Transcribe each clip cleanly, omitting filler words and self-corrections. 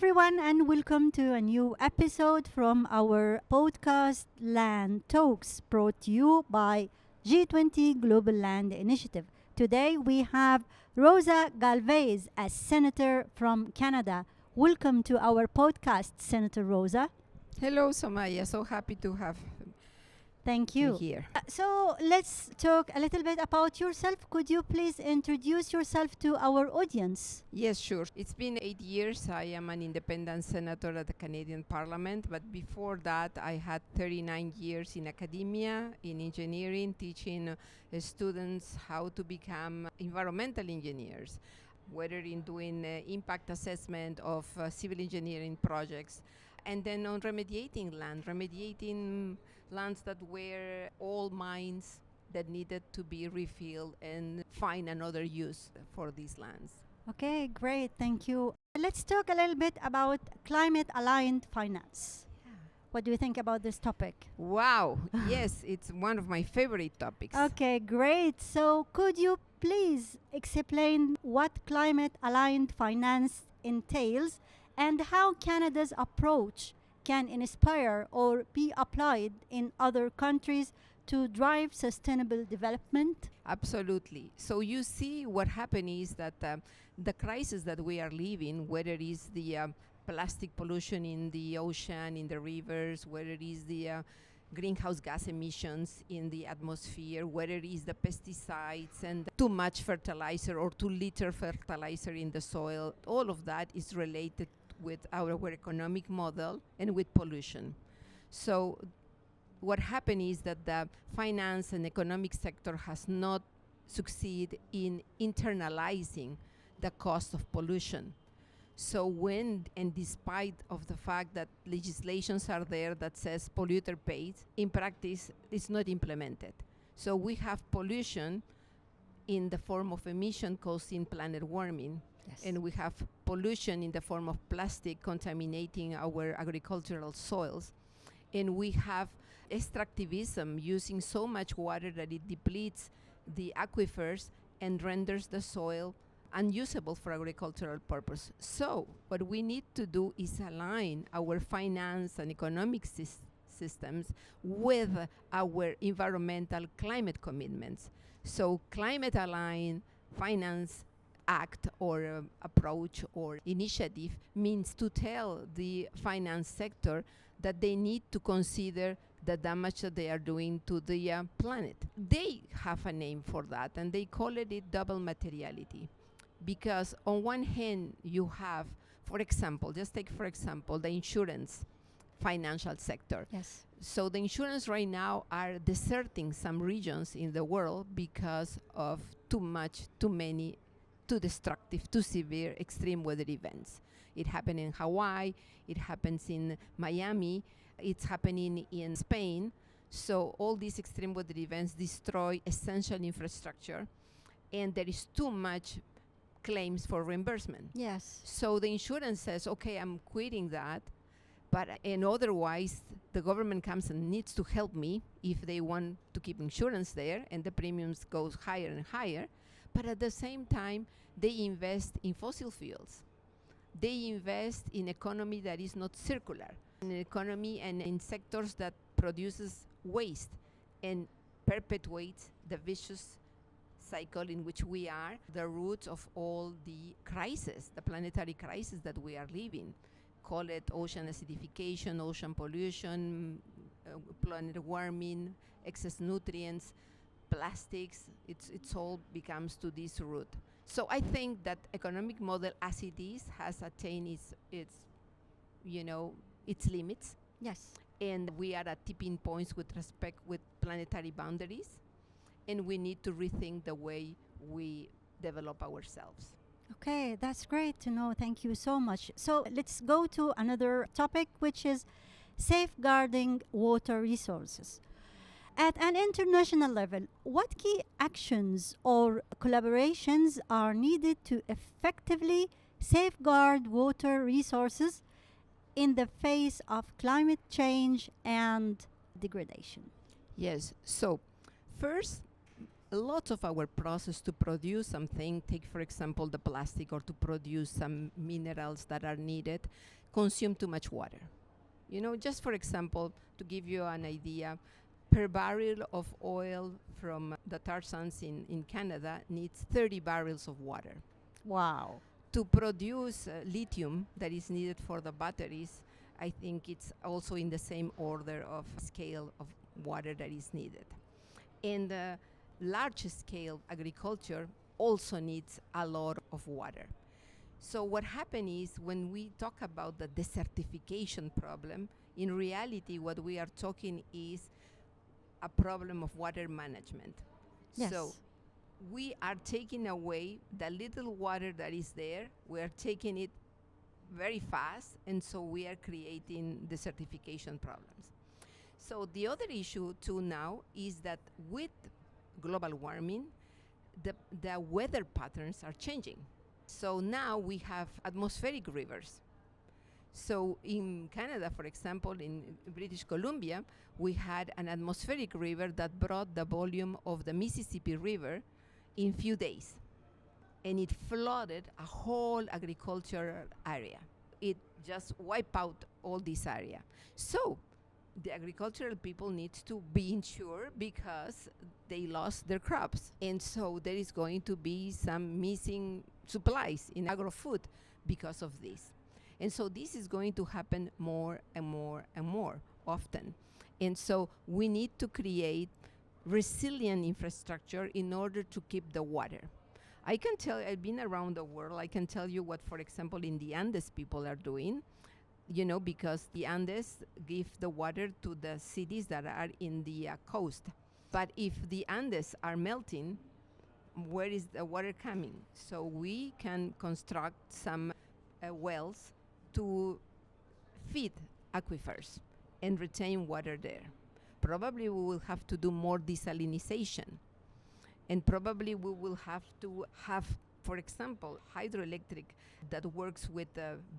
everyone, and welcome to a new episode from our podcast Land Talks, brought to you by G20 Global Land Initiative. Today we have Rosa Galvez, a senator from Canada. Welcome to our podcast, Senator Rosa. Hello, Somaya. So happy to have Thank you you. here. So let's talk a little bit about yourself. Could you please introduce yourself to our audience? Yes, sure. It's been 8 years. I am an independent senator at the Canadian Parliament, but before that, I had 39 years in academia, in engineering, teaching students how to become environmental engineers, whether in doing impact assessment of civil engineering projects, and then on remediating lands that were old mines that needed to be refilled and find another use for these lands. Okay, great. Thank you. Let's talk a little bit about climate aligned finance. What do you think about this topic? Wow, yes, it's one of my favorite topics. Okay, great. So, could you please explain what climate aligned finance entails and how Canada's approach can inspire or be applied in other countries to drive sustainable development? Absolutely. So you see what happened is that the crisis that we are living, whether it is the plastic pollution in the ocean, in the rivers, whether it is the greenhouse gas emissions in the atmosphere, whether it is the pesticides and too much fertilizer or too little fertilizer in the soil, all of that is related with our economic model and with pollution. So what happened is that the finance and economic sector has not succeeded in internalizing the cost of pollution. So when, and despite of the fact that legislations are there that says polluter pays, in practice it's not implemented. So we have pollution in the form of emission causing planet warming. Yes. And we have pollution in the form of plastic contaminating our agricultural soils. And we have extractivism using so much water that it depletes the aquifers and renders the soil unusable for agricultural purpose. So what we need to do is align our finance and economic systems with our environmental climate commitments. So climate aligned finance act or approach or initiative means to tell the finance sector that they need to consider the damage that they are doing to the planet. They have a name for that, and they call it double materiality. Because on one hand, you have, for example, just take for example, the insurance financial sector. Yes. So the insurance right now are deserting some regions in the world because of too many, too destructive, too severe extreme weather events. It happened in Hawaii, it happens in Miami, it's happening in Spain. So all these extreme weather events destroy essential infrastructure, and there is too much claims for reimbursement. Yes. So the insurance says, okay, I'm quitting that, but and otherwise the government comes and needs to help me if they want to keep insurance there, and the premiums goes higher and higher. But at the same time, they invest in fossil fuels. They invest in economy that is not circular, in economy and in sectors that produces waste and perpetuates the vicious cycle in which we are, the roots of all the crises, the planetary crisis that we are living. Call it ocean acidification, ocean pollution, planet warming, excess nutrients, plastics, it's all becomes to this root. So I think that economic model as it is has attained its limits, Yes. and we are at tipping points with respect with planetary boundaries, and we need to rethink the way we develop ourselves. Okay, that's great to know. Thank you so much. So let's go to another topic, which is safeguarding water resources. At an international level, what key actions or collaborations are needed to effectively safeguard water resources in the face of climate change and degradation? Yes. So first, a lot of our process to produce something, take for example the plastic, or to produce some minerals that are needed, consume too much water. Just for example, to give you an idea, per barrel of oil from the tar sands in Canada needs 30 barrels of water. Wow. To produce lithium that is needed for the batteries, I think it's also in the same order of scale of water that is needed. And large scale agriculture also needs a lot of water. So what happened is, when we talk about the desertification problem, in reality what we are talking is a problem of water management. Yes. So we are taking away the little water that is there, we are taking it very fast, and so we are creating desertification problems. So the other issue too now is that with global warming, the weather patterns are changing. So now we have atmospheric rivers. So in Canada, for example, in British Columbia, we had an atmospheric river that brought the volume of the Mississippi River in few days. And it flooded a whole agricultural area. It just wiped out all this area. So the agricultural people need to be insured because they lost their crops. And so there is going to be some missing supplies in agro-food because of this. And so this is going to happen more and more and more often. And so we need to create resilient infrastructure in order to keep the water. I can tell, I've been around the world, I can tell you what, for example, in the Andes people are doing, because the Andes give the water to the cities that are in the coast. But if the Andes are melting, where is the water coming? So we can construct some wells to feed aquifers and retain water there. Probably we will have to do more desalination. And probably we will have to have, for example, hydroelectric that works with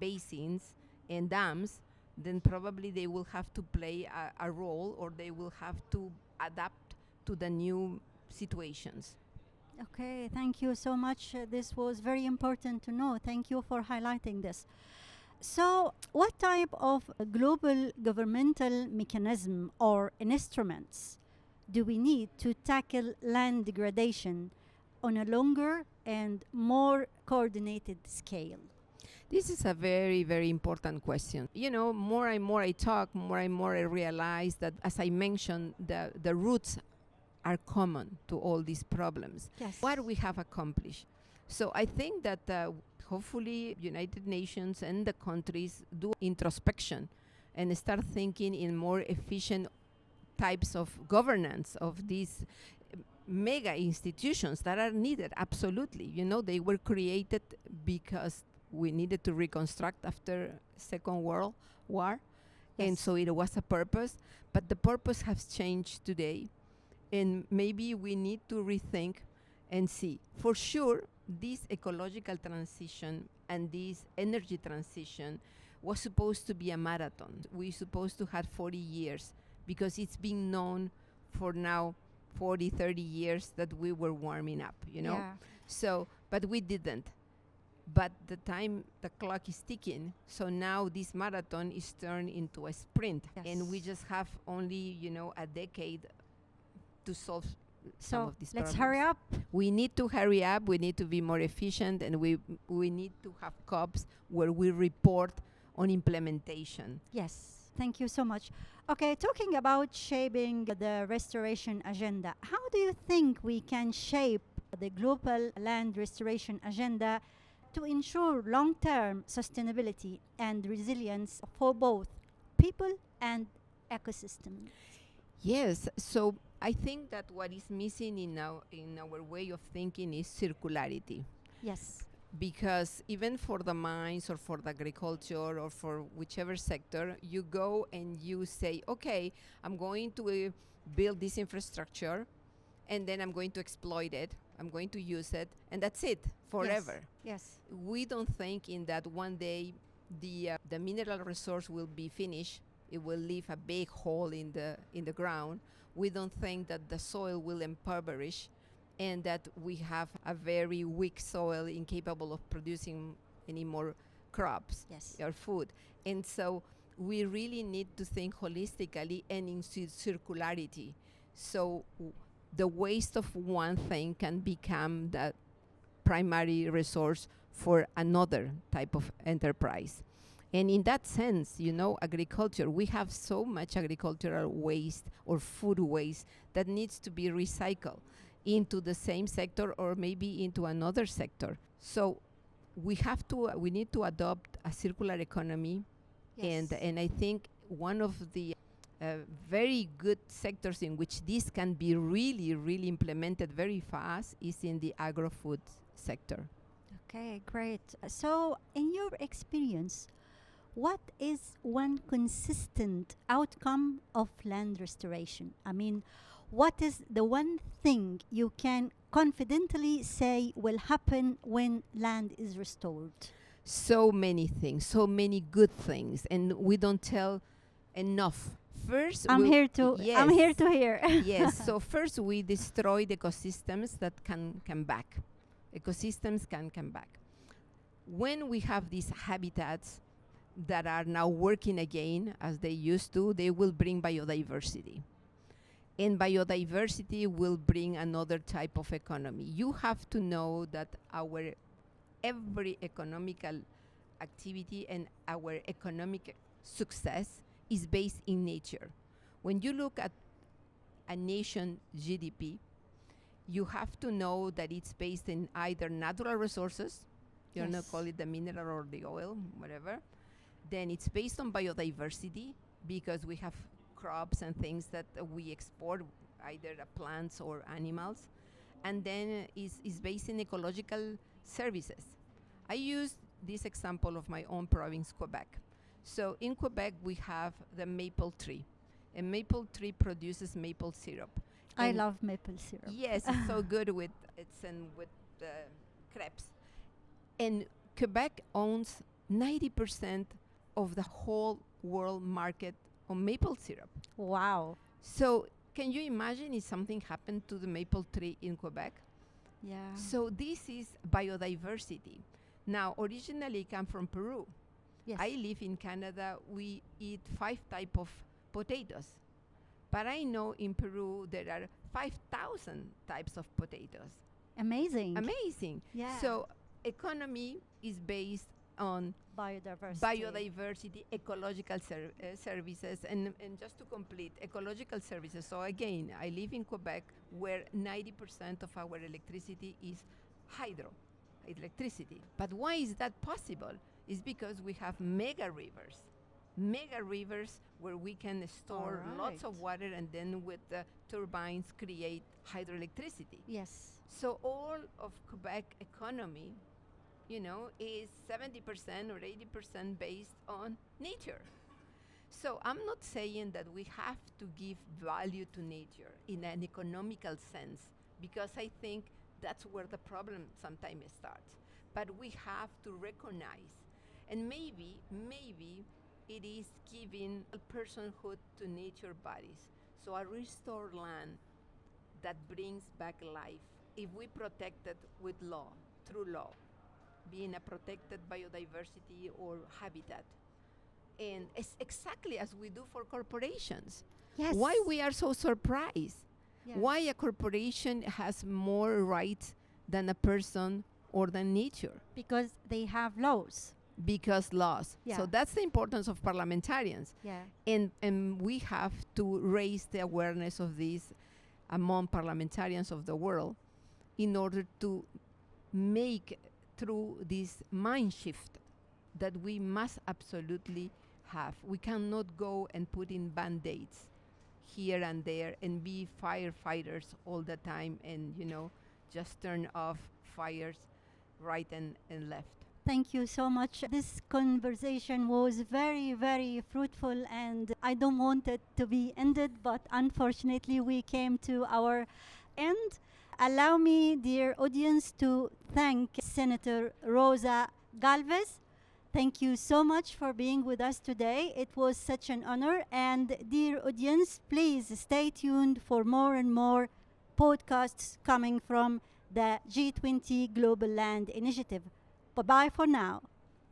basins and dams. Then probably they will have to play a role, or they will have to adapt to the new situations. Okay, thank you so much. This was very important to know. Thank you for highlighting this. So, what type of global governmental mechanism or instruments do we need to tackle land degradation on a longer and more coordinated scale? This is a very, very important question. More and more I talk, more and more I realize that, as I mentioned, the roots are common to all these problems. Yes. What we have accomplished. So I think that hopefully United Nations and the countries do introspection and start thinking in more efficient types of governance of these mega institutions that are needed. Absolutely. They were created because we needed to reconstruct after Second World War. Yes. And so it was a purpose, but the purpose has changed today. And maybe we need to rethink and see. For sure, this ecological transition and this energy transition was supposed to be a marathon. We're supposed to have 40 years because it's been known for now 40, 30 years that we were warming up, Yeah. So, but we didn't. But the clock is ticking. So now this marathon is turned into a sprint. Yes. And we just have only, a decade to solve some of these let's problems. hurry up. We need to hurry up. We need to be more efficient, and we need to have COPs where we report on implementation. Yes, thank you so much. Okay, talking about shaping the restoration agenda, how do you think we can shape the global land restoration agenda to ensure long-term sustainability and resilience for both people and ecosystem? Yes, so I think that what is missing in our way of thinking is circularity. Yes. Because even for the mines or for the agriculture or for whichever sector, you go and you say, okay, I'm going to build this infrastructure, and then I'm going to exploit it, I'm going to use it, and that's it, forever. Yes. We don't think in that one day the mineral resource will be finished. It will leave a big hole in the ground. We don't think that the soil will impoverish and that we have a very weak soil incapable of producing any more crops Yes. or food. And so we really need to think holistically and in circularity. So the waste of one thing can become the primary resource for another type of enterprise. And in that sense, agriculture, we have so much agricultural waste or food waste that needs to be recycled into the same sector or maybe into another sector. So we need to adopt a circular economy. Yes. And I think one of the very good sectors in which this can be really, really implemented very fast is in the agro-food sector. Okay, great. So, in your experience, what is one consistent outcome of land restoration? I mean, what is the one thing you can confidently say will happen when land is restored? So many things, so many good things, and we don't tell enough. First, I'm here to hear. Yes. So first, we destroy the ecosystems that can come back. Ecosystems can come back. When we have these habitats that are now working again as they used to, they will bring biodiversity. And biodiversity will bring another type of economy. You have to know that every economical activity and our economic success is based in nature. When you look at a nation GDP, you have to know that it's based in either natural resources, you Yes. call it the mineral or the oil, whatever. Then it's based on biodiversity because we have crops and things that we export, either plants or animals. And then is based in ecological services. I use this example of my own province, Quebec. So in Quebec, we have the maple tree. A maple tree produces maple syrup. I And love maple syrup. yes, it's so good with crepes. And Quebec owns 90% of the whole world market on maple syrup. Wow. So can you imagine if something happened to the maple tree in Quebec? Yeah. So this is biodiversity. Now, originally I come from Peru. Yes. I live in Canada. We eat 5 types of potatoes. But I know in Peru there are 5,000 types of potatoes. Amazing. Amazing. Yeah. So economy is based on biodiversity, ecological services, and just to complete, ecological services. So again, I live in Quebec where 90% of our electricity is hydro electricity. But why is that possible? It's because we have mega rivers where we can store lots of water and then with the turbines create hydroelectricity. Yes. So all of Quebec economy, is 70% or 80% based on nature. So I'm not saying that we have to give value to nature in an economical sense, because I think that's where the problem sometimes starts. But we have to recognize, and maybe it is giving a personhood to nature bodies. So a restored land that brings back life, if we protect it with law, through law, being a protected biodiversity or habitat. And it's exactly as we do for corporations. Yes. Why we are so surprised? Yeah. Why a corporation has more rights than a person or than nature? Because they have laws. Because laws. Yeah. So that's the importance of parliamentarians. Yeah. And we have to raise the awareness of this among parliamentarians of the world in order to make through this mind shift that we must absolutely have. We cannot go and put in band-aids here and there and be firefighters all the time and, just turn off fires right and left. Thank you so much. This conversation was very, very fruitful, and I don't want it to be ended, but unfortunately we came to our end. Allow me, dear audience, to thank Senator Rosa Galvez. Thank you so much for being with us today. It was such an honor. And dear audience, please stay tuned for more and more podcasts coming from the G20 Global Land Initiative. Bye bye for now.